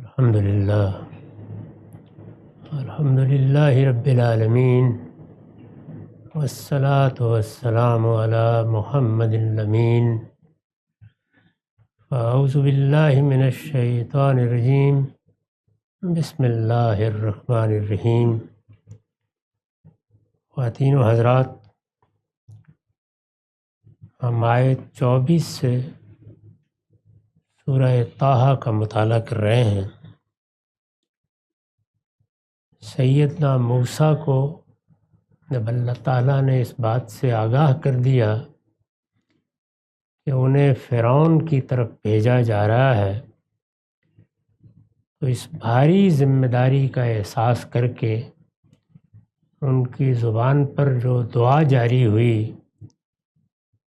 الحمدللہ رب العالمین والصلاة والسلام علی محمد الامین اعوذ باللہ من الشیطان الرجیم بسم اللہ الرحمن الرحیم۔ خواتین و حضرات، ہم آیت 24 سے سورہ طٰہٰ کا مطالعہ کر رہے ہیں۔ سیدنا موسیٰ کو جب اللہ تعالیٰ نے اس بات سے آگاہ کر دیا کہ انہیں فرعون کی طرف بھیجا جا رہا ہے، تو اس بھاری ذمہ داری کا احساس کر کے ان کی زبان پر جو دعا جاری ہوئی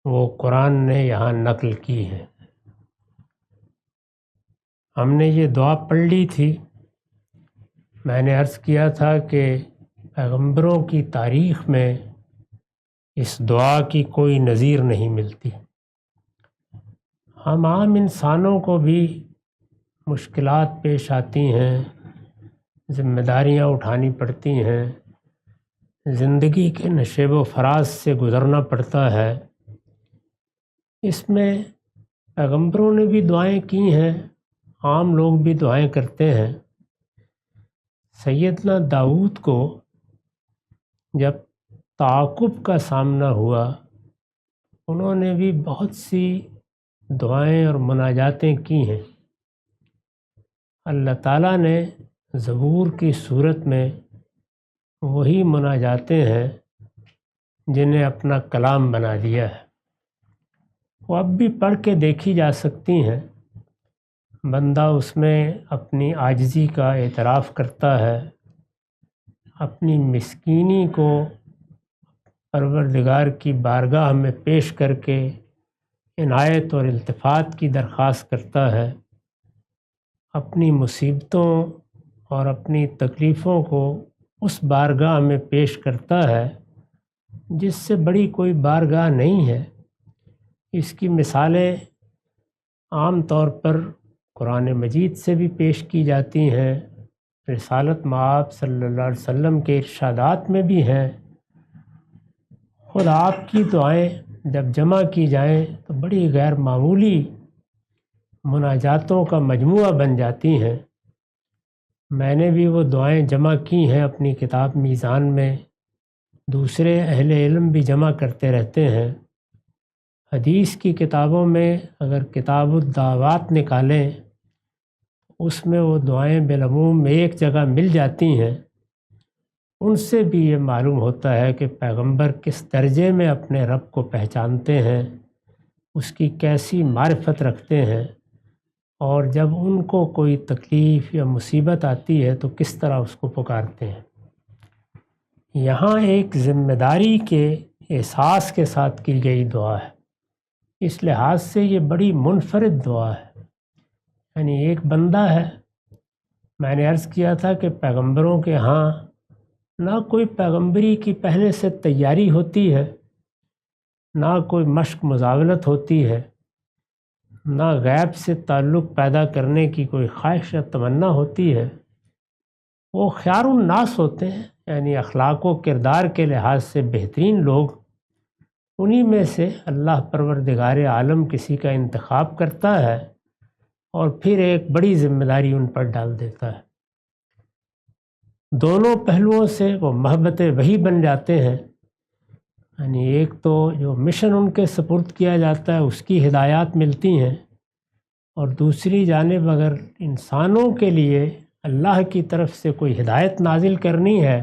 وہ قرآن نے یہاں نقل کی ہے۔ ہم نے یہ دعا پڑھ لی تھی۔ میں نے عرض کیا تھا کہ پیغمبروں کی تاریخ میں اس دعا کی کوئی نظیر نہیں ملتی۔ ہم عام انسانوں کو بھی مشکلات پیش آتی ہیں، ذمہ داریاں اٹھانی پڑتی ہیں، زندگی کے نشیب و فراز سے گزرنا پڑتا ہے۔ اس میں پیغمبروں نے بھی دعائیں کی ہیں، عام لوگ بھی دعائیں کرتے ہیں۔ سیدنا داؤد کو جب تعاقب کا سامنا ہوا، انہوں نے بھی بہت سی دعائیں اور مناجاتیں کی ہیں۔ اللہ تعالیٰ نے زبور کی صورت میں وہی مناجاتیں ہیں جنہیں اپنا کلام بنا دیا ہے، وہ اب بھی پڑھ کے دیکھی جا سکتی ہیں۔ بندہ اس میں اپنی عاجزی کا اعتراف کرتا ہے، اپنی مسکینی کو پروردگار کی بارگاہ میں پیش کر کے عنایت اور التفات کی درخواست کرتا ہے، اپنی مصیبتوں اور اپنی تکلیفوں کو اس بارگاہ میں پیش کرتا ہے جس سے بڑی کوئی بارگاہ نہیں ہے۔ اس کی مثالیں عام طور پر قرآن مجید سے بھی پیش کی جاتی ہیں، رسالت مآب صلی اللہ علیہ وسلم کے ارشادات میں بھی ہیں۔ خود آپ کی دعائیں جب جمع کی جائیں تو بڑی غیر معمولی مناجاتوں کا مجموعہ بن جاتی ہیں۔ میں نے بھی وہ دعائیں جمع کی ہیں اپنی کتاب میزان میں، دوسرے اہل علم بھی جمع کرتے رہتے ہیں۔ حدیث کی کتابوں میں اگر کتاب الدعوات نکالیں، اس میں وہ دعائیں بالعموم ایک جگہ مل جاتی ہیں۔ ان سے بھی یہ معلوم ہوتا ہے کہ پیغمبر کس درجے میں اپنے رب کو پہچانتے ہیں، اس کی کیسی معرفت رکھتے ہیں، اور جب ان کو کوئی تکلیف یا مصیبت آتی ہے تو کس طرح اس کو پکارتے ہیں۔ یہاں ایک ذمہ داری کے احساس کے ساتھ کی گئی دعا ہے، اس لحاظ سے یہ بڑی منفرد دعا ہے۔ یعنی ایک بندہ ہے، میں نے عرض کیا تھا کہ پیغمبروں کے ہاں نہ کوئی پیغمبری کی پہلے سے تیاری ہوتی ہے، نہ کوئی مشق مزاولت ہوتی ہے، نہ غیب سے تعلق پیدا کرنے کی کوئی خواہش یا تمنا ہوتی ہے۔ وہ خیار الناس ہوتے ہیں، یعنی اخلاق و کردار کے لحاظ سے بہترین لوگ، انہی میں سے اللہ پروردگار عالم کسی کا انتخاب کرتا ہے اور پھر ایک بڑی ذمہ داری ان پر ڈال دیتا ہے۔ دونوں پہلوؤں سے وہ محبت وحی بن جاتے ہیں، یعنی ایک تو جو مشن ان کے سپرد کیا جاتا ہے اس کی ہدایات ملتی ہیں، اور دوسری جانب اگر انسانوں کے لیے اللہ کی طرف سے کوئی ہدایت نازل کرنی ہے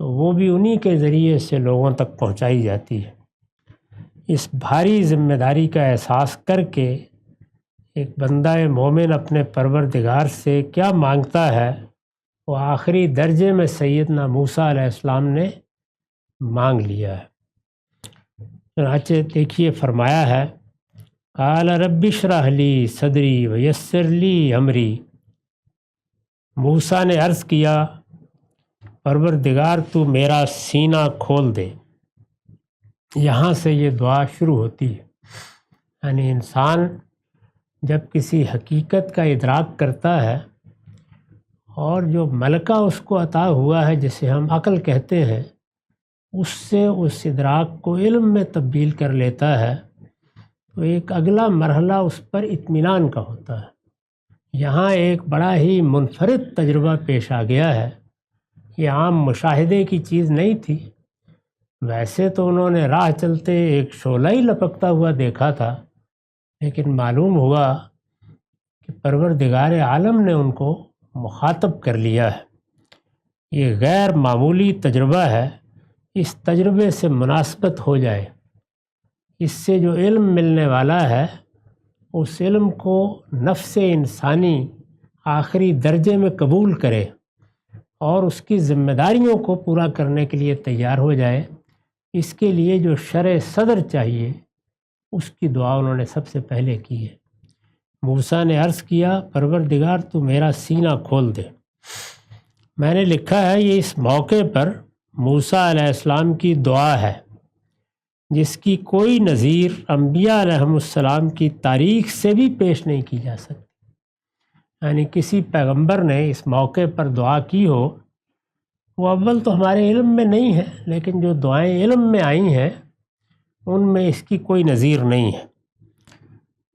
تو وہ بھی انہی کے ذریعے سے لوگوں تک پہنچائی جاتی ہے۔ اس بھاری ذمہ داری کا احساس کر کے ایک بندہ مومن اپنے پروردگار سے کیا مانگتا ہے، وہ آخری درجے میں سیدنا موسیٰ علیہ السلام نے مانگ لیا ہے۔ چنانچہ دیکھیے فرمایا ہے، قال رب اشرح لی صدری ویسر لی امری۔ موسیٰ نے عرض کیا، پروردگار تو میرا سینہ کھول دے۔ یہاں سے یہ دعا شروع ہوتی ہے۔ یعنی انسان جب کسی حقیقت کا ادراک کرتا ہے اور جو ملکہ اس کو عطا ہوا ہے جسے ہم عقل کہتے ہیں، اس سے اس ادراک کو علم میں تبدیل کر لیتا ہے، تو ایک اگلا مرحلہ اس پر اطمینان کا ہوتا ہے۔ یہاں ایک بڑا ہی منفرد تجربہ پیش آ گیا ہے۔ یہ عام مشاہدے کی چیز نہیں تھی۔ ویسے تو انہوں نے راہ چلتے ایک شعلہ ہی لپکتا ہوا دیکھا تھا، لیکن معلوم ہوا کہ پروردگار عالم نے ان کو مخاطب کر لیا ہے۔ یہ غیر معمولی تجربہ ہے۔ اس تجربے سے مناسبت ہو جائے، اس سے جو علم ملنے والا ہے، اس علم کو نفس انسانی آخری درجے میں قبول کرے اور اس کی ذمہ داریوں کو پورا کرنے کے لیے تیار ہو جائے، اس کے لیے جو شرح صدر چاہیے اس کی دعا انہوں نے سب سے پہلے کی ہے۔ موسیٰ نے عرض کیا، پروردگار تو میرا سینہ کھول دے۔ میں نے لکھا ہے یہ اس موقع پر موسیٰ علیہ السلام کی دعا ہے، جس کی کوئی نظیر انبیاء علیہم السلام کی تاریخ سے بھی پیش نہیں کی جا سکتی۔ یعنی کسی پیغمبر نے اس موقع پر دعا کی ہو، وہ اول تو ہمارے علم میں نہیں ہے، لیکن جو دعائیں علم میں آئی ہیں ان میں اس کی کوئی نظیر نہیں ہے۔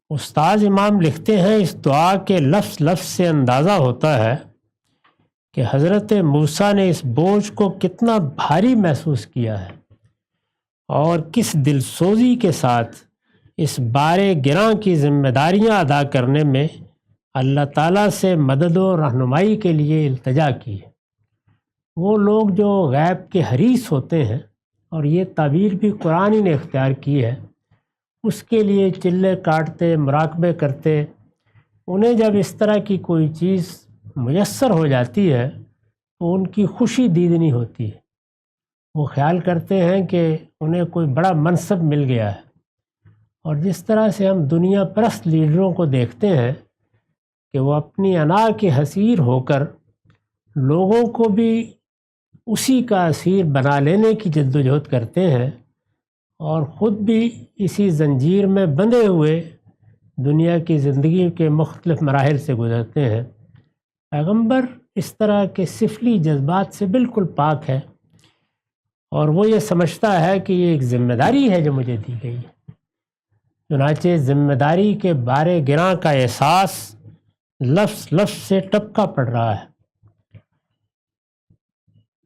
استاذ امام لکھتے ہیں، اس دعا کے لفظ لفظ سے اندازہ ہوتا ہے کہ حضرت موسیٰ نے اس بوجھ کو کتنا بھاری محسوس کیا ہے اور کس دل سوزی کے ساتھ اس بار گراں کی ذمہ داریاں ادا کرنے میں اللہ تعالیٰ سے مدد و رہنمائی کے لیے التجا کی ہے۔ وہ لوگ جو غیب کے حریص ہوتے ہیں، اور یہ تعبیر بھی قرآن ہی نے اختیار کی ہے، اس کے لیے چلے کاٹتے، مراقبے کرتے، انہیں جب اس طرح کی کوئی چیز میسر ہو جاتی ہے تو ان کی خوشی دیدنی ہوتی ہے۔ وہ خیال کرتے ہیں کہ انہیں کوئی بڑا منصب مل گیا ہے۔ اور جس طرح سے ہم دنیا پرست لیڈروں کو دیکھتے ہیں کہ وہ اپنی انا کے حصیر ہو کر لوگوں کو بھی اسی کا اسیر بنا لینے کی جدوجہد کرتے ہیں، اور خود بھی اسی زنجیر میں بندھے ہوئے دنیا کی زندگی کے مختلف مراحل سے گزرتے ہیں، پیغمبر اس طرح کے سفلی جذبات سے بالکل پاک ہے، اور وہ یہ سمجھتا ہے کہ یہ ایک ذمہ داری ہے جو مجھے دی گئی ہے۔ چنانچہ ذمہ داری کے بارے گراں کا احساس لفظ لفظ سے ٹپکا پڑ رہا ہے۔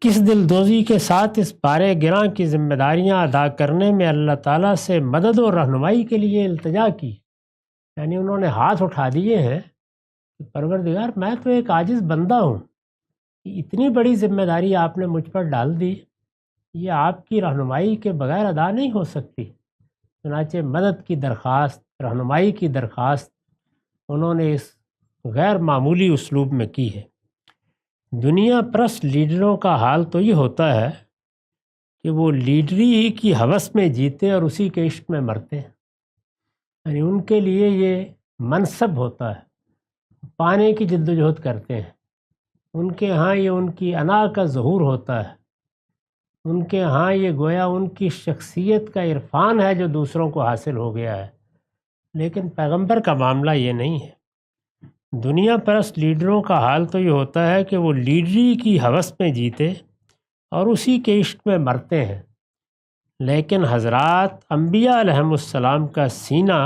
کس دل دوزی کے ساتھ اس بارے گراں کی ذمہ داریاں ادا کرنے میں اللہ تعالیٰ سے مدد و رہنمائی کے لیے التجا کی، یعنی انہوں نے ہاتھ اٹھا دیے ہیں کہ پروردگار میں تو ایک عاجز بندہ ہوں، اتنی بڑی ذمہ داری آپ نے مجھ پر ڈال دی، یہ آپ کی رہنمائی کے بغیر ادا نہیں ہو سکتی۔ چنانچہ مدد کی درخواست، رہنمائی کی درخواست انہوں نے اس غیر معمولی اسلوب میں کی ہے۔ دنیا پرست لیڈروں کا حال تو یہ ہوتا ہے کہ وہ لیڈری ہی کی ہوس میں جیتے اور اسی کے عشق میں مرتے ہیں۔ یعنی ان کے لیے یہ منصب ہوتا ہے، پانے کی جدوجہد کرتے ہیں۔ ان کے ہاں یہ ان کی انا کا ظہور ہوتا ہے، ان کے ہاں یہ گویا ان کی شخصیت کا عرفان ہے جو دوسروں کو حاصل ہو گیا ہے۔ لیکن پیغمبر کا معاملہ یہ نہیں ہے۔ دنیا پرست لیڈروں کا حال تو یہ ہوتا ہے کہ وہ لیڈری کی ہوس میں جیتے اور اسی کے عشق میں مرتے ہیں، لیکن حضرات انبیاء علیہم السلام کا سینہ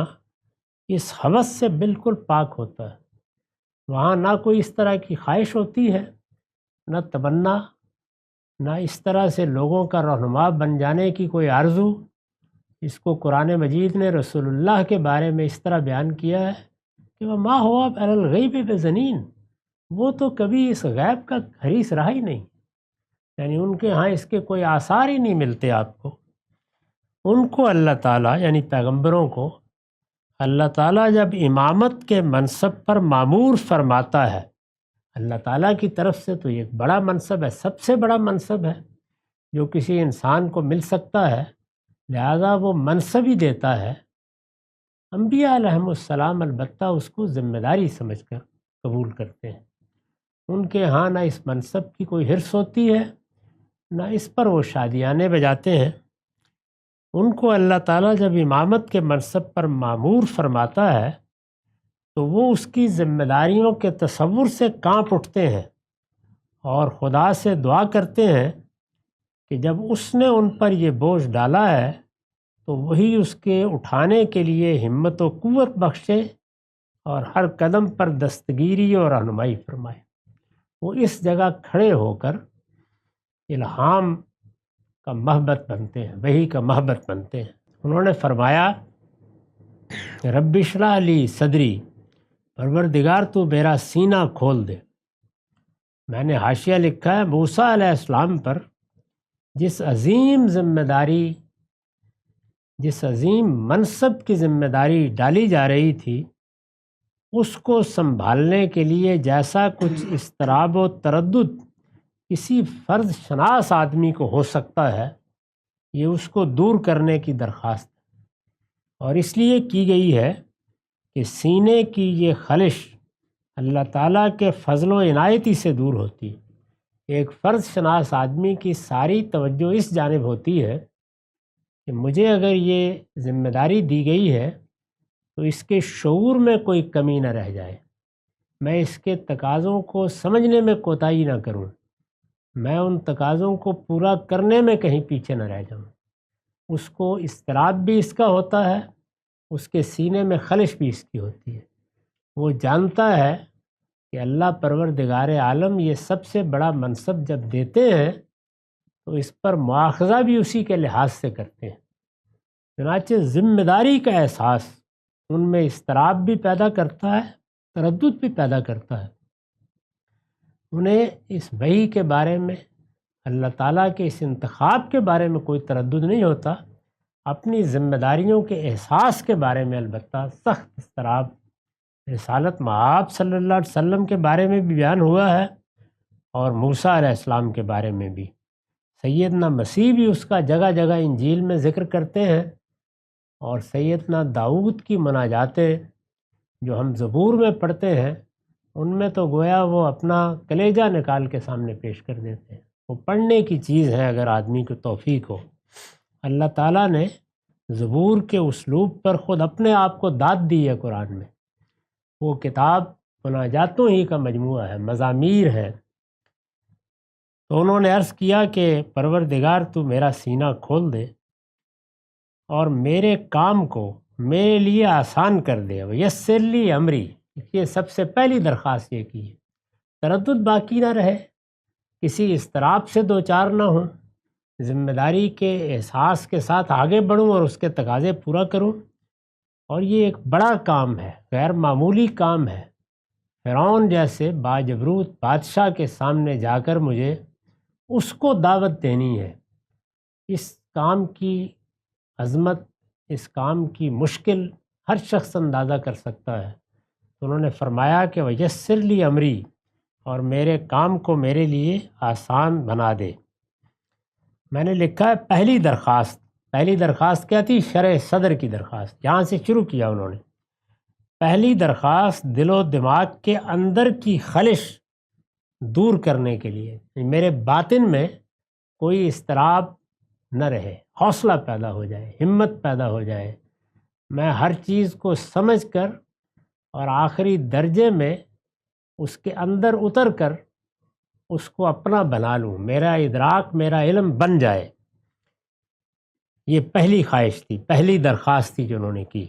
اس ہوس سے بالکل پاک ہوتا ہے۔ وہاں نہ کوئی اس طرح کی خواہش ہوتی ہے، نہ تمنا، نہ اس طرح سے لوگوں کا رہنما بن جانے کی کوئی آرزو۔ اس کو قرآن مجید نے رسول اللہ کے بارے میں اس طرح بیان کیا ہے کہ وَمَا هُوَ عَلَى الْغَيْبِ بِضَنِينٍ، وہ تو کبھی اس غیب کا حریص رہا ہی نہیں، یعنی ان کے ہاں اس کے کوئی آثار ہی نہیں ملتے آپ کو۔ ان کو اللہ تعالیٰ یعنی پیغمبروں کو اللہ تعالیٰ جب امامت کے منصب پر معمور فرماتا ہے، اللہ تعالیٰ کی طرف سے تو یہ ایک بڑا منصب ہے، سب سے بڑا منصب ہے جو کسی انسان کو مل سکتا ہے، لہذا وہ منصب ہی دیتا ہے۔ انبیاء علیہم السلام البتہ اس کو ذمہ داری سمجھ کر قبول کرتے ہیں۔ ان کے ہاں نہ اس منصب کی کوئی حرص ہوتی ہے، نہ اس پر وہ شادیانے بجاتے ہیں۔ ان کو اللہ تعالیٰ جب امامت کے منصب پر معمور فرماتا ہے تو وہ اس کی ذمہ داریوں کے تصور سے کانپ اٹھتے ہیں اور خدا سے دعا کرتے ہیں کہ جب اس نے ان پر یہ بوجھ ڈالا ہے تو وہی اس کے اٹھانے کے لیے ہمت و قوت بخشے اور ہر قدم پر دستگیری اور رہنمائی فرمائے۔ وہ اس جگہ کھڑے ہو کر الہام کا محبت بنتے ہیں، وحی کا محبت بنتے ہیں۔ انہوں نے فرمایا رب اشرح لی صدری، پروردگار تو میرا سینہ کھول دے۔ میں نے حاشیہ لکھا ہے موسیٰ علیہ السلام پر جس عظیم ذمہ داری، جس عظیم منصب کی ذمہ داری ڈالی جا رہی تھی، اس کو سنبھالنے کے لیے جیسا کچھ اضطراب و تردد کسی فرض شناس آدمی کو ہو سکتا ہے، یہ اس کو دور کرنے کی درخواست ہے، اور اس لیے کی گئی ہے کہ سینے کی یہ خلش اللہ تعالیٰ کے فضل و عنایتی سے دور ہوتی ہے۔ ایک فرض شناس آدمی کی ساری توجہ اس جانب ہوتی ہے کہ مجھے اگر یہ ذمہ داری دی گئی ہے تو اس کے شعور میں کوئی کمی نہ رہ جائے، میں اس کے تقاضوں کو سمجھنے میں کوتاہی نہ کروں، میں ان تقاضوں کو پورا کرنے میں کہیں پیچھے نہ رہ جاؤں۔ اس کو اضطراب بھی اس کا ہوتا ہے، اس کے سینے میں خلش بھی اس کی ہوتی ہے۔ وہ جانتا ہے کہ اللہ پروردگار عالم یہ سب سے بڑا منصب جب دیتے ہیں تو اس پر مواخذہ بھی اسی کے لحاظ سے کرتے ہیں، چنانچہ ذمہ داری کا احساس ان میں اضطراب بھی پیدا کرتا ہے، تردد بھی پیدا کرتا ہے۔ انہیں اس وحی کے بارے میں، اللہ تعالیٰ کے اس انتخاب کے بارے میں کوئی تردد نہیں ہوتا، اپنی ذمہ داریوں کے احساس کے بارے میں البتہ سخت اضطراب۔ رسالت مآب صلی اللہ علیہ وسلم کے بارے میں بھی بیان ہوا ہے اور موسیٰ علیہ السلام کے بارے میں بھی۔ سیدنا مسیح بھی اس کا جگہ جگہ انجیل میں ذکر کرتے ہیں، اور سیدنا داؤد کی مناجاتیں جو ہم زبور میں پڑھتے ہیں ان میں تو گویا وہ اپنا کلیجہ نکال کے سامنے پیش کر دیتے ہیں۔ وہ پڑھنے کی چیز ہے اگر آدمی کو توفیق ہو۔ اللہ تعالیٰ نے زبور کے اسلوب پر خود اپنے آپ کو داد دی ہے قرآن میں۔ وہ کتاب مناجاتوں ہی کا مجموعہ ہے، مزامیر ہے۔ تو انہوں نے عرض کیا کہ پروردگار تو میرا سینہ کھول دے اور میرے کام کو میرے لیے آسان کر دے، یسر لی امری۔ یہ سب سے پہلی درخواست یہ کی ہے، تردد باقی نہ رہے، کسی اضطراب سے دوچار نہ ہوں، ذمہ داری کے احساس کے ساتھ آگے بڑھوں اور اس کے تقاضے پورا کروں۔ اور یہ ایک بڑا کام ہے، غیر معمولی کام ہے۔ فرعون جیسے باجبروت بادشاہ کے سامنے جا کر مجھے اس کو دعوت دینی ہے۔ اس کام کی عظمت، اس کام کی مشکل ہر شخص اندازہ کر سکتا ہے۔ تو انہوں نے فرمایا کہ وَيَسِّرْ لِي أَمْرِي، اور میرے کام کو میرے لیے آسان بنا دے۔ میں نے لکھا ہے پہلی درخواست کیا تھی؟ شرح صدر کی درخواست، یہاں سے شروع کیا انہوں نے۔ پہلی درخواست دل و دماغ کے اندر کی خلش دور کرنے کے لیے، میرے باطن میں کوئی اضطراب نہ رہے، حوصلہ پیدا ہو جائے، ہمت پیدا ہو جائے، میں ہر چیز کو سمجھ کر اور آخری درجے میں اس کے اندر اتر کر اس کو اپنا بنا لوں، میرا ادراک، میرا علم بن جائے۔ یہ پہلی خواہش تھی، پہلی درخواست تھی جو انہوں نے کی۔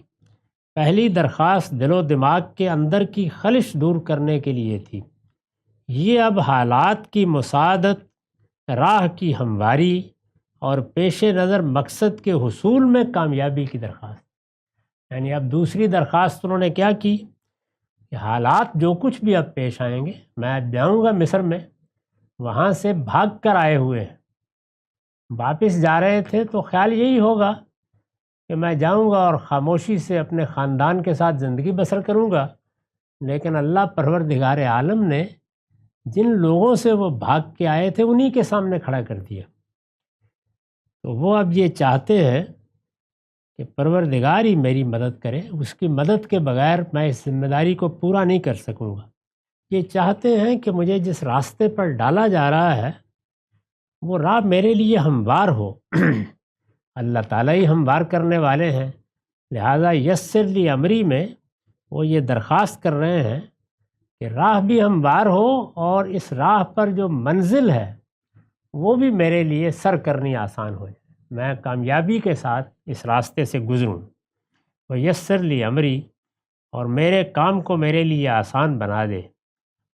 پہلی درخواست دل و دماغ کے اندر کی خلش دور کرنے کے لیے تھی۔ یہ اب حالات کی مساعدت، راہ کی ہمواری اور پیش نظر مقصد کے حصول میں کامیابی کی درخواست، یعنی اب دوسری درخواست انہوں نے کیا کی کہ حالات جو کچھ بھی اب پیش آئیں گے، میں جاؤں گا مصر میں، وہاں سے بھاگ کر آئے ہوئے ہیں، واپس جا رہے تھے تو خیال یہی ہوگا کہ میں جاؤں گا اور خاموشی سے اپنے خاندان کے ساتھ زندگی بسر کروں گا، لیکن اللہ پروردگار عالم نے جن لوگوں سے وہ بھاگ کے آئے تھے انہی کے سامنے کھڑا کر دیا۔ تو وہ اب یہ چاہتے ہیں کہ پروردگار ہی میری مدد کرے، اس کی مدد کے بغیر میں اس ذمہ داری کو پورا نہیں کر سکوں گا۔ یہ چاہتے ہیں کہ مجھے جس راستے پر ڈالا جا رہا ہے وہ راہ میرے لیے ہموار ہو۔ اللہ تعالیٰ ہی ہموار کرنے والے ہیں، لہٰذا یسر لی امری میں وہ یہ درخواست کر رہے ہیں کہ راہ بھی ہموار ہو اور اس راہ پر جو منزل ہے وہ بھی میرے لیے سر کرنی آسان ہو جائے، میں کامیابی کے ساتھ اس راستے سے گزروں، وہ یسر لی امری، اور میرے کام کو میرے لیے آسان بنا دے،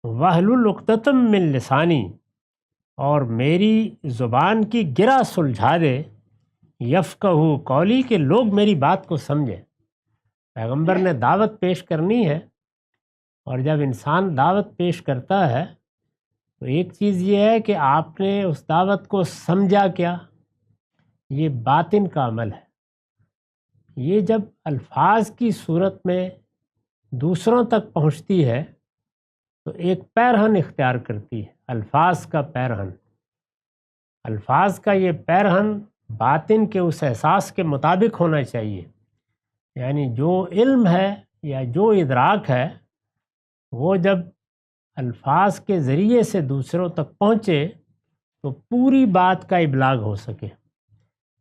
واحلل عقدۃ من لسانی، اور میری زبان کی گرہ سلجھا دے، یفقہوا قولی، کہ لوگ میری بات کو سمجھیں۔ پیغمبر نے دعوت پیش کرنی ہے، اور جب انسان دعوت پیش کرتا ہے تو ایک چیز یہ ہے کہ آپ نے اس دعوت کو سمجھا کیا، یہ باطن کا عمل ہے۔ یہ جب الفاظ کی صورت میں دوسروں تک پہنچتی ہے تو ایک پیرہن اختیار کرتی ہے، الفاظ کا پیرہن۔ الفاظ کا یہ پیرہن باطن کے اس احساس کے مطابق ہونا چاہیے، یعنی جو علم ہے یا جو ادراک ہے وہ جب الفاظ کے ذریعے سے دوسروں تک پہنچے تو پوری بات کا ابلاغ ہو سکے،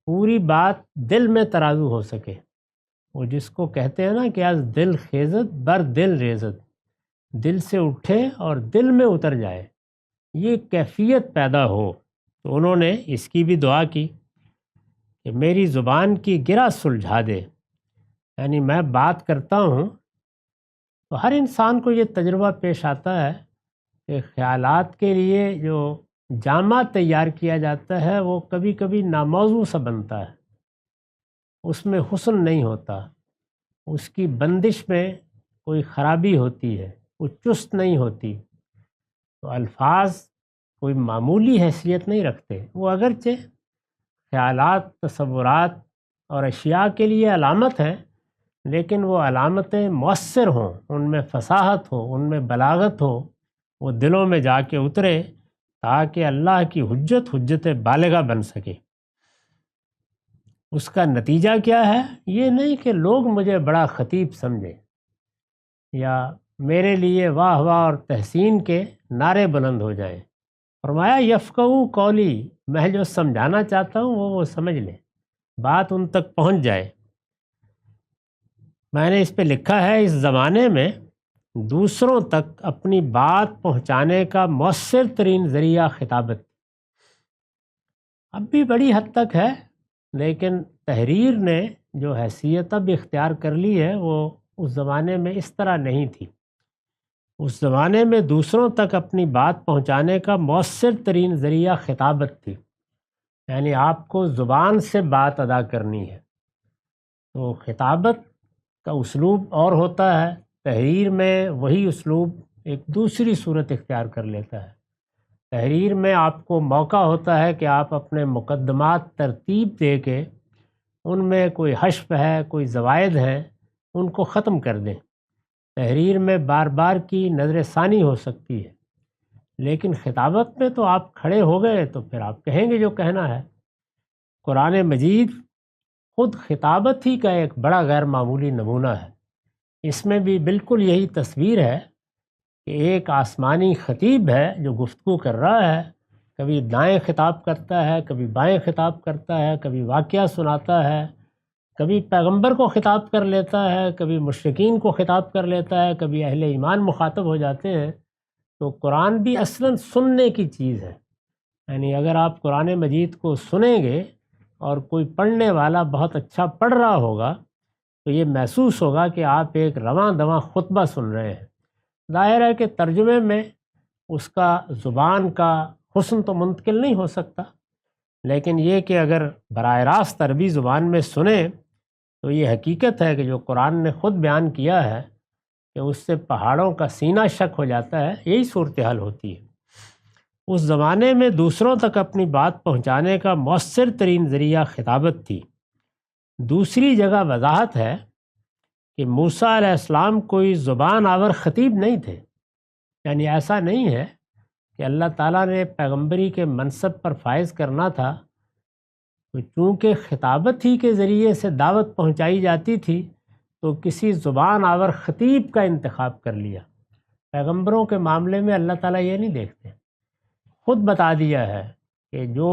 پوری بات دل میں ترازو ہو سکے۔ وہ جس کو کہتے ہیں نا کہ آج دل خیزت بر دل ریزت، دل سے اٹھے اور دل میں اتر جائے، یہ کیفیت پیدا ہو۔ تو انہوں نے اس کی بھی دعا کی کہ میری زبان کی گرہ سلجھا دے، یعنی میں بات کرتا ہوں تو ہر انسان کو یہ تجربہ پیش آتا ہے کہ خیالات کے لیے جو جامہ تیار کیا جاتا ہے وہ کبھی کبھی ناموضوع سا بنتا ہے، اس میں حسن نہیں ہوتا، اس کی بندش میں کوئی خرابی ہوتی ہے، وہ چست نہیں ہوتی۔ تو الفاظ کوئی معمولی حیثیت نہیں رکھتے، وہ اگرچہ خیالات، تصورات اور اشیاء کے لیے علامت ہیں، لیکن وہ علامتیں مؤثر ہوں، ان میں فصاحت ہو، ان میں بلاغت ہو، وہ دلوں میں جا کے اترے تاکہ اللہ کی حجت بالغہ بن سکے۔ اس کا نتیجہ کیا ہے؟ یہ نہیں کہ لوگ مجھے بڑا خطیب سمجھیں یا میرے لیے واہ واہ اور تحسین کے نعرے بلند ہو جائیں۔ فرمایا یفقہوا قولی، میں جو سمجھانا چاہتا ہوں وہ سمجھ لیں، بات ان تک پہنچ جائے۔ میں نے اس پہ لکھا ہے اس زمانے میں دوسروں تک اپنی بات پہنچانے کا مؤثر ترین ذریعہ خطابت، اب بھی بڑی حد تک ہے، لیکن تحریر نے جو حیثیت اب اختیار کر لی ہے وہ اس زمانے میں اس طرح نہیں تھی۔ اس زمانے میں دوسروں تک اپنی بات پہنچانے کا مؤثر ترین ذریعہ خطابت تھی، یعنی آپ کو زبان سے بات ادا کرنی ہے۔ تو خطابت کا اسلوب اور ہوتا ہے، تحریر میں وہی اسلوب ایک دوسری صورت اختیار کر لیتا ہے۔ تحریر میں آپ کو موقع ہوتا ہے کہ آپ اپنے مقدمات ترتیب دے کے ان میں کوئی حشف ہے، کوئی زوائد ہیں، ان کو ختم کر دیں۔ تحریر میں بار بار کی نظر ثانی ہو سکتی ہے، لیکن خطابت میں تو آپ کھڑے ہو گئے تو پھر آپ کہیں گے جو کہنا ہے۔ قرآن مجید خود خطابت ہی کا ایک بڑا غیر معمولی نمونہ ہے۔ اس میں بھی بالکل یہی تصویر ہے کہ ایک آسمانی خطیب ہے جو گفتگو کر رہا ہے، کبھی دائیں خطاب کرتا ہے، کبھی بائیں خطاب کرتا ہے، کبھی واقعہ سناتا ہے، کبھی پیغمبر کو خطاب کر لیتا ہے، کبھی مشرکین کو خطاب کر لیتا ہے، کبھی اہل ایمان مخاطب ہو جاتے ہیں۔ تو قرآن بھی اصلاً سننے کی چیز ہے، یعنی اگر آپ قرآن مجید کو سنیں گے اور کوئی پڑھنے والا بہت اچھا پڑھ رہا ہوگا تو یہ محسوس ہوگا کہ آپ ایک رواں دواں خطبہ سن رہے ہیں۔ ظاہر ہے کہ ترجمے میں اس کا زبان کا حسن تو منتقل نہیں ہو سکتا، لیکن یہ کہ اگر براہ راست عربی زبان میں سنیں تو یہ حقیقت ہے کہ جو قرآن نے خود بیان کیا ہے کہ اس سے پہاڑوں کا سینہ شک ہو جاتا ہے، یہی صورتحال ہوتی ہے۔ اس زمانے میں دوسروں تک اپنی بات پہنچانے کا مؤثر ترین ذریعہ خطابت تھی۔ دوسری جگہ وضاحت ہے کہ موسیٰ علیہ السلام کوئی زبان آور خطیب نہیں تھے، یعنی ایسا نہیں ہے کہ اللہ تعالیٰ نے پیغمبری کے منصب پر فائز کرنا تھا تو چونکہ خطابت ہی کے ذریعے سے دعوت پہنچائی جاتی تھی تو کسی زبان آور خطیب کا انتخاب کر لیا۔ پیغمبروں کے معاملے میں اللہ تعالیٰ یہ نہیں دیکھتے، خود بتا دیا ہے کہ جو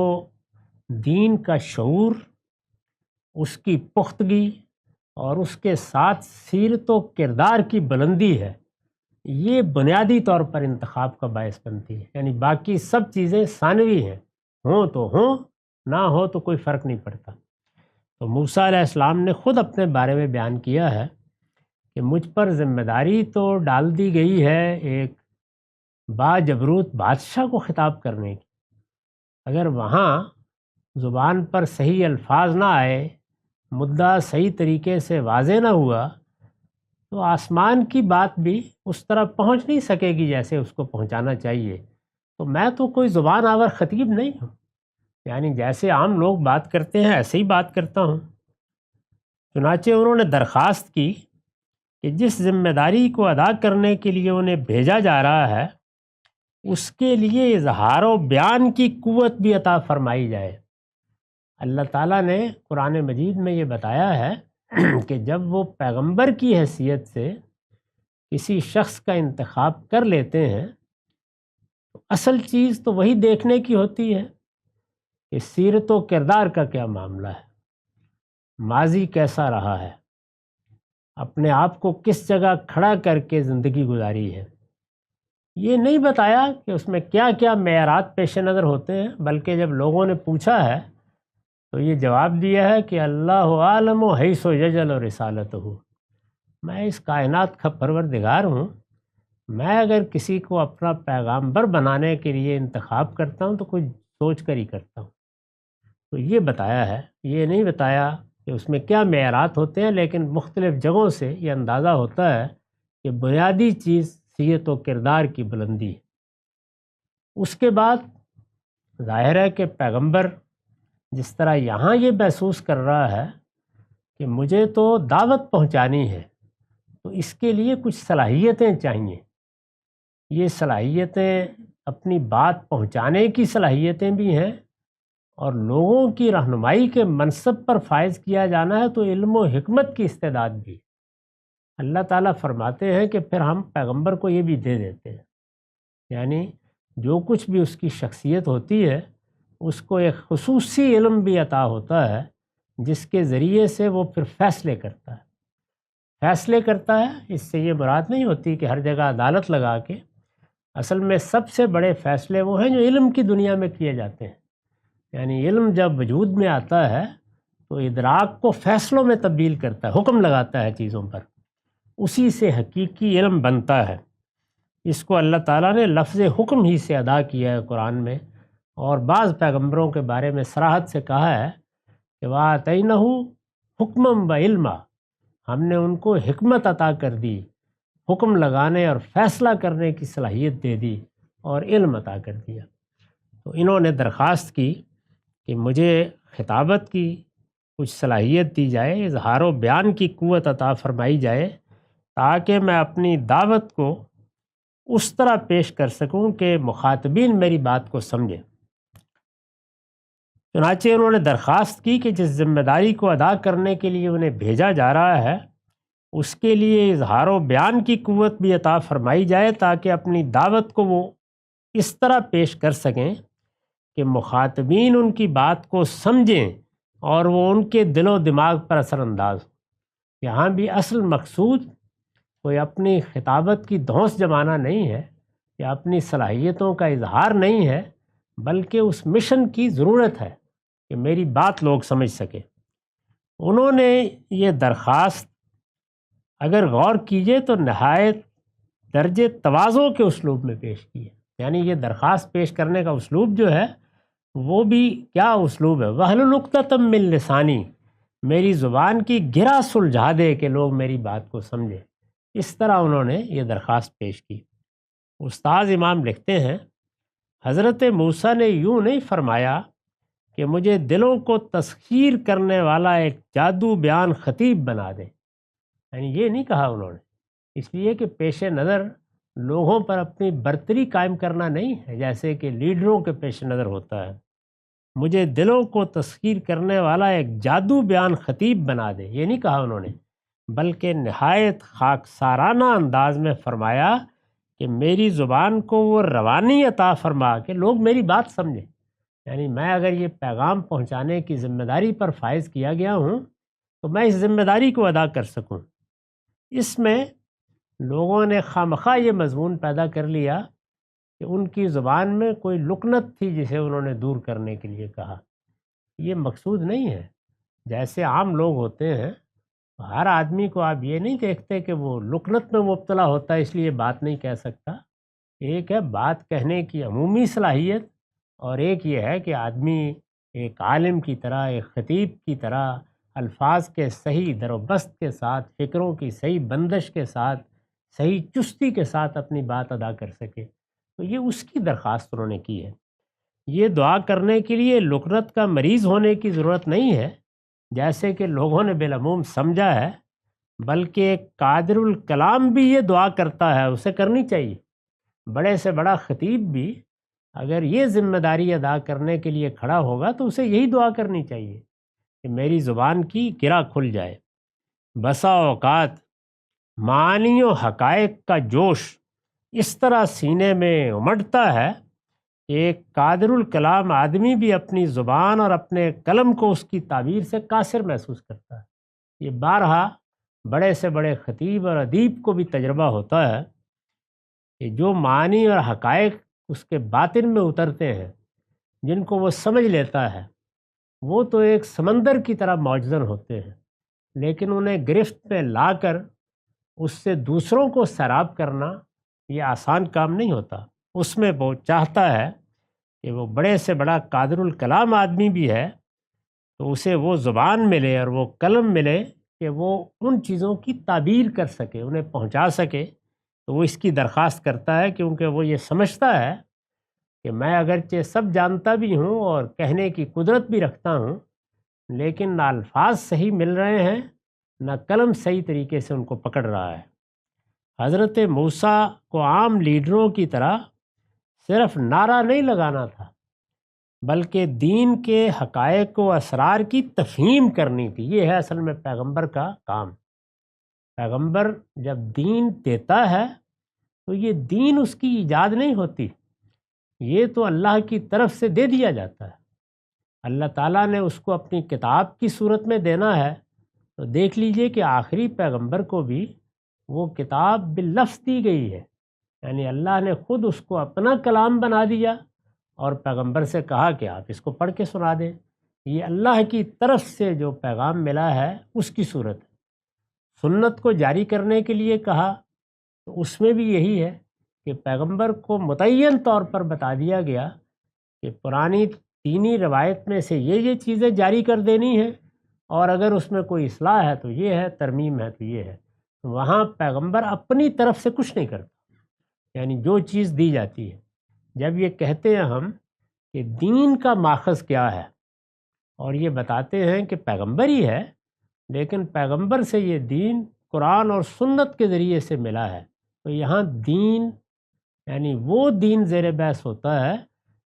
دین کا شعور، اس کی پختگی اور اس کے ساتھ سیرت و کردار کی بلندی ہے، یہ بنیادی طور پر انتخاب کا باعث بنتی ہے۔ یعنی باقی سب چیزیں ثانوی ہیں، ہوں تو ہوں، نہ ہو تو کوئی فرق نہیں پڑتا۔ تو موسیٰ علیہ السلام نے خود اپنے بارے میں بیان کیا ہے کہ مجھ پر ذمہ داری تو ڈال دی گئی ہے ایک باجبروت بادشاہ کو خطاب کرنے کی، اگر وہاں زبان پر صحیح الفاظ نہ آئے، مدعا صحیح طریقے سے واضح نہ ہوا، تو آسمان کی بات بھی اس طرح پہنچ نہیں سکے گی جیسے اس کو پہنچانا چاہیے۔ تو میں تو کوئی زبان آور خطیب نہیں ہوں، یعنی جیسے عام لوگ بات کرتے ہیں ایسے ہی بات کرتا ہوں۔ چنانچہ انہوں نے درخواست کی کہ جس ذمہ داری کو ادا کرنے کے لیے انہیں بھیجا جا رہا ہے اس کے لیے اظہار و بیان کی قوت بھی عطا فرمائی جائے۔ اللہ تعالیٰ نے قرآن مجید میں یہ بتایا ہے کہ جب وہ پیغمبر کی حیثیت سے کسی شخص کا انتخاب کر لیتے ہیں تو اصل چیز تو وہی دیکھنے کی ہوتی ہے کہ سیرت و کردار کا کیا معاملہ ہے، ماضی کیسا رہا ہے، اپنے آپ کو کس جگہ کھڑا کر کے زندگی گزاری ہے۔ یہ نہیں بتایا کہ اس میں کیا کیا معیارات پیش نظر ہوتے ہیں، بلکہ جب لوگوں نے پوچھا ہے تو یہ جواب دیا ہے کہ اللہ عالم و حیث و یجل و رسالتہ، میں اس کائنات کا پروردگار ہوں، میں اگر کسی کو اپنا پیغامبر بنانے کے لیے انتخاب کرتا ہوں تو کچھ سوچ کر ہی کرتا ہوں۔ تو یہ بتایا ہے، یہ نہیں بتایا کہ اس میں کیا معیارات ہوتے ہیں، لیکن مختلف جگہوں سے یہ اندازہ ہوتا ہے کہ بنیادی چیز سیرت و کردار کی بلندی ہے۔ اس کے بعد ظاہر ہے کہ پیغمبر جس طرح یہاں یہ محسوس کر رہا ہے کہ مجھے تو دعوت پہنچانی ہے، تو اس کے لیے کچھ صلاحیتیں چاہیے۔ یہ صلاحیتیں اپنی بات پہنچانے کی صلاحیتیں بھی ہیں، اور لوگوں کی رہنمائی کے منصب پر فائز کیا جانا ہے تو علم و حکمت کی استعداد بھی۔ اللہ تعالیٰ فرماتے ہیں کہ پھر ہم پیغمبر کو یہ بھی دے دیتے ہیں، یعنی جو کچھ بھی اس کی شخصیت ہوتی ہے اس کو ایک خصوصی علم بھی عطا ہوتا ہے جس کے ذریعے سے وہ پھر فیصلے کرتا ہے۔ فیصلے کرتا ہے، اس سے یہ مراد نہیں ہوتی کہ ہر جگہ عدالت لگا کے، اصل میں سب سے بڑے فیصلے وہ ہیں جو علم کی دنیا میں کیے جاتے ہیں۔ یعنی علم جب وجود میں آتا ہے تو ادراک کو فیصلوں میں تبدیل کرتا ہے، حکم لگاتا ہے چیزوں پر، اسی سے حقیقی علم بنتا ہے۔ اس کو اللہ تعالیٰ نے لفظ حکم ہی سے ادا کیا ہے قرآن میں، اور بعض پیغمبروں کے بارے میں صراحت سے کہا ہے کہ وَآتَيْنَهُ حُکْمًا وَعِلْمًا، ہم نے ان کو حکمت عطا کر دی، حکم لگانے اور فیصلہ کرنے کی صلاحیت دے دی، اور علم عطا کر دیا۔ تو انہوں نے درخواست کی کہ مجھے خطابت کی کچھ صلاحیت دی جائے، اظہار و بیان کی قوت عطا فرمائی جائے، تاکہ میں اپنی دعوت کو اس طرح پیش کر سکوں کہ مخاطبین میری بات کو سمجھیں۔ چنانچہ انہوں نے درخواست کی کہ جس ذمہ داری کو ادا کرنے کے لیے انہیں بھیجا جا رہا ہے اس کے لیے اظہار و بیان کی قوت بھی عطا فرمائی جائے، تاکہ اپنی دعوت کو وہ اس طرح پیش کر سکیں کہ مخاطبین ان کی بات کو سمجھیں اور وہ ان کے دل و دماغ پر اثر انداز ہو۔ یہاں بھی اصل مقصود کوئی اپنی خطابت کی دھونس جمانا نہیں ہے یا اپنی صلاحیتوں کا اظہار نہیں ہے، بلکہ اس مشن کی ضرورت ہے کہ میری بات لوگ سمجھ سکیں۔ انہوں نے یہ درخواست اگر غور کیجئے تو نہایت درجے تواضع کے اسلوب میں پیش کی ہے۔ یعنی یہ درخواست پیش کرنے کا اسلوب جو ہے وہ بھی کیا اسلوب ہے، وَاحْلُلْ عُقْدَةً مِّن لِّسَانِی، میری زبان کی گرہ سلجھا دے کہ لوگ میری بات کو سمجھیں۔ اس طرح انہوں نے یہ درخواست پیش کی۔ استاذ امام لکھتے ہیں حضرت موسیٰ نے یوں نہیں فرمایا کہ مجھے دلوں کو تسخیر کرنے والا ایک جادو بیان خطیب بنا دے، یعنی یہ نہیں کہا انہوں نے، اس لیے کہ پیش نظر لوگوں پر اپنی برتری قائم کرنا نہیں ہے جیسے کہ لیڈروں کے پیش نظر ہوتا ہے۔ مجھے دلوں کو تسخیر کرنے والا ایک جادو بیان خطیب بنا دے، یہ نہیں کہا انہوں نے، بلکہ نہایت خاکسارانہ انداز میں فرمایا کہ میری زبان کو وہ روانی عطا فرما کہ لوگ میری بات سمجھیں۔ یعنی میں اگر یہ پیغام پہنچانے کی ذمہ داری پر فائز کیا گیا ہوں تو میں اس ذمہ داری کو ادا کر سکوں۔ اس میں لوگوں نے خواہ یہ مضمون پیدا کر لیا کہ ان کی زبان میں کوئی لکنت تھی جسے انہوں نے دور کرنے کے لیے کہا۔ یہ مقصود نہیں ہے۔ جیسے عام لوگ ہوتے ہیں، ہر آدمی کو آپ یہ نہیں دیکھتے کہ وہ لکنت میں مبتلا ہوتا ہے اس لیے بات نہیں کہہ سکتا۔ ایک ہے بات کہنے کی عمومی صلاحیت، اور ایک یہ ہے کہ آدمی ایک عالم کی طرح، ایک خطیب کی طرح الفاظ کے صحیح در و بست کے ساتھ، فکروں کی صحیح بندش کے ساتھ، صحیح چستی کے ساتھ اپنی بات ادا کر سکے۔ تو یہ اس کی درخواست انہوں نے کی ہے۔ یہ دعا کرنے کے لیے لکنت کا مریض ہونے کی ضرورت نہیں ہے جیسے کہ لوگوں نے بالعموم سمجھا ہے، بلکہ ایک قادر الکلام بھی یہ دعا کرتا ہے، اسے کرنی چاہیے۔ بڑے سے بڑا خطیب بھی اگر یہ ذمہ داری ادا کرنے کے لیے کھڑا ہوگا تو اسے یہی دعا کرنی چاہیے کہ میری زبان کی گرہ کھل جائے۔ بسا اوقات معانی و حقائق کا جوش اس طرح سینے میں امڑتا ہے کہ ایک قادر الکلام آدمی بھی اپنی زبان اور اپنے قلم کو اس کی تعبیر سے قاصر محسوس کرتا ہے۔ یہ بارہا بڑے سے بڑے خطیب اور ادیب کو بھی تجربہ ہوتا ہے کہ جو معانی اور حقائق اس کے باطن میں اترتے ہیں، جن کو وہ سمجھ لیتا ہے، وہ تو ایک سمندر کی طرح معجزن ہوتے ہیں، لیکن انہیں گرفت میں لا کر اس سے دوسروں کو سیراب کرنا یہ آسان کام نہیں ہوتا۔ اس میں وہ چاہتا ہے کہ وہ بڑے سے بڑا قادر الکلام آدمی بھی ہے تو اسے وہ زبان ملے اور وہ قلم ملے کہ وہ ان چیزوں کی تعبیر کر سکے، انہیں پہنچا سکے۔ تو وہ اس کی درخواست کرتا ہے کیونکہ وہ یہ سمجھتا ہے کہ میں اگرچہ سب جانتا بھی ہوں اور کہنے کی قدرت بھی رکھتا ہوں، لیکن نہ الفاظ صحیح مل رہے ہیں، نہ قلم صحیح طریقے سے ان کو پکڑ رہا ہے۔ حضرت موسیٰ کو عام لیڈروں کی طرح صرف نعرہ نہیں لگانا تھا، بلکہ دین کے حقائق و اسرار کی تفہیم کرنی تھی۔ یہ ہے اصل میں پیغمبر کا کام۔ پیغمبر جب دین دیتا ہے تو یہ دین اس کی ایجاد نہیں ہوتی، یہ تو اللہ کی طرف سے دے دیا جاتا ہے۔ اللہ تعالیٰ نے اس کو اپنی کتاب کی صورت میں دینا ہے، تو دیکھ لیجئے کہ آخری پیغمبر کو بھی وہ کتاب باللفظ دی گئی ہے، یعنی اللہ نے خود اس کو اپنا کلام بنا دیا اور پیغمبر سے کہا کہ آپ اس کو پڑھ کے سنا دیں۔ یہ اللہ کی طرف سے جو پیغام ملا ہے اس کی صورت ہے۔ سنت کو جاری کرنے کے لیے کہا تو اس میں بھی یہی ہے کہ پیغمبر کو متعین طور پر بتا دیا گیا کہ پرانی دینی روایت میں سے یہ چیزیں جاری کر دینی ہیں، اور اگر اس میں کوئی اصلاح ہے تو یہ ہے، ترمیم ہے تو یہ ہے۔ وہاں پیغمبر اپنی طرف سے کچھ نہیں کرتا، یعنی جو چیز دی جاتی ہے۔ جب یہ کہتے ہیں ہم کہ دین کا ماخذ کیا ہے، اور یہ بتاتے ہیں کہ پیغمبر ہی ہے، لیکن پیغمبر سے یہ دین قرآن اور سنت کے ذریعے سے ملا ہے، تو یہاں دین یعنی وہ دین زیر بحث ہوتا ہے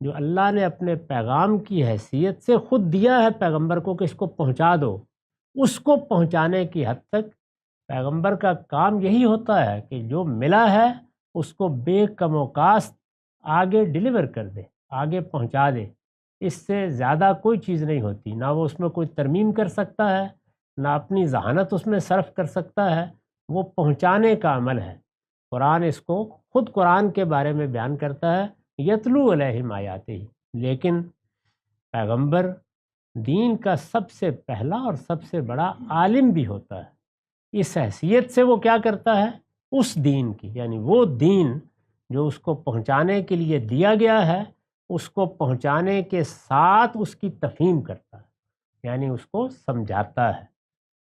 جو اللہ نے اپنے پیغام کی حیثیت سے خود دیا ہے پیغمبر کو کہ اس کو پہنچا دو۔ اس کو پہنچانے کی حد تک پیغمبر کا کام یہی ہوتا ہے کہ جو ملا ہے اس کو بے کم و کاست آگے ڈیلیور کر دے، آگے پہنچا دے۔ اس سے زیادہ کوئی چیز نہیں ہوتی، نہ وہ اس میں کوئی ترمیم کر سکتا ہے، نہ اپنی ذہانت اس میں صرف کر سکتا ہے، وہ پہنچانے کا عمل ہے۔ قرآن اس کو خود قرآن کے بارے میں بیان کرتا ہے، یتلو علیہم آیاتہ، لیکن پیغمبر دین کا سب سے پہلا اور سب سے بڑا عالم بھی ہوتا ہے۔ اس حیثیت سے وہ کیا کرتا ہے؟ اس دین کی، یعنی وہ دین جو اس کو پہنچانے کے لیے دیا گیا ہے، اس کو پہنچانے کے ساتھ اس کی تفہیم کرتا ہے، یعنی اس کو سمجھاتا ہے،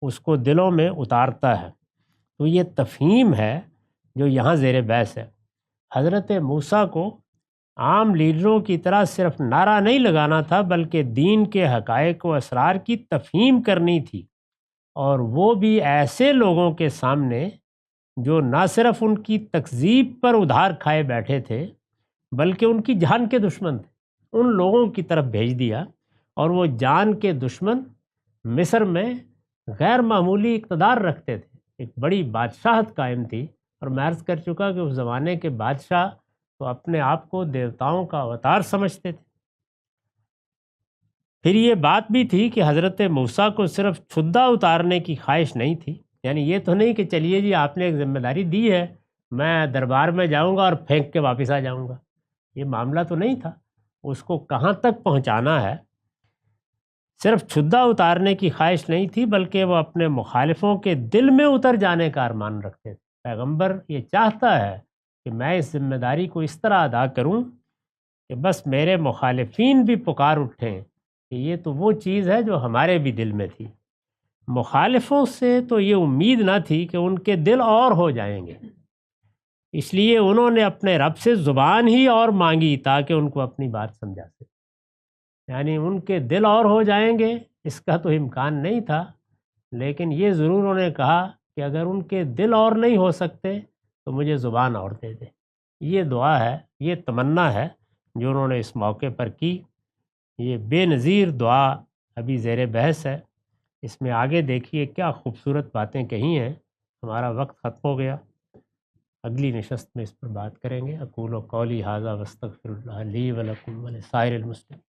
اس کو دلوں میں اتارتا ہے۔ تو یہ تفہیم ہے جو یہاں زیر بحث ہے۔ حضرت موسیٰ کو عام لیڈروں کی طرح صرف نعرہ نہیں لگانا تھا، بلکہ دین کے حقائق و اسرار کی تفہیم کرنی تھی، اور وہ بھی ایسے لوگوں کے سامنے جو نہ صرف ان کی تکذیب پر ادھار کھائے بیٹھے تھے بلکہ ان کی جان کے دشمن تھے۔ ان لوگوں کی طرف بھیج دیا، اور وہ جان کے دشمن مصر میں غیر معمولی اقتدار رکھتے تھے، ایک بڑی بادشاہت قائم تھی، اور میں عرض کر چکا کہ اس زمانے کے بادشاہ تو اپنے آپ کو دیوتاؤں کا اوتار سمجھتے تھے۔ پھر یہ بات بھی تھی کہ حضرت موسیٰ کو صرف چھدا اتارنے کی خواہش نہیں تھی، یعنی یہ تو نہیں کہ چلیے جی آپ نے ایک ذمہ داری دی ہے، میں دربار میں جاؤں گا اور پھینک کے واپس آ جاؤں گا، یہ معاملہ تو نہیں تھا، اس کو کہاں تک پہنچانا ہے۔ صرف چھدا اتارنے کی خواہش نہیں تھی، بلکہ وہ اپنے مخالفوں کے دل میں اتر جانے کا ارمان رکھتے تھے۔ پیغمبر یہ چاہتا ہے کہ میں اس ذمہ داری کو اس طرح ادا کروں کہ بس میرے مخالفین بھی پکار اٹھیں کہ یہ تو وہ چیز ہے جو ہمارے بھی دل میں تھی۔ مخالفوں سے تو یہ امید نہ تھی کہ ان کے دل اور ہو جائیں گے، اس لیے انہوں نے اپنے رب سے زبان ہی اور مانگی تاکہ ان کو اپنی بات سمجھا سکے، یعنی ان کے دل اور ہو جائیں گے اس کا تو امکان نہیں تھا، لیکن یہ ضرور انہوں نے کہا کہ اگر ان کے دل اور نہیں ہو سکتے تو مجھے زبان اور دے دے۔ یہ دعا ہے، یہ تمنا ہے جو انہوں نے اس موقع پر کی۔ یہ بے نظیر دعا ابھی زیر بحث ہے، اس میں آگے دیکھیے کیا خوبصورت باتیں کہی ہیں۔ ہمارا وقت ختم ہو گیا، اگلی نشست میں اس پر بات کریں گے۔ اقول قولی ھذا واستغفر اللہ لی ولکم ولسائر المسلمین۔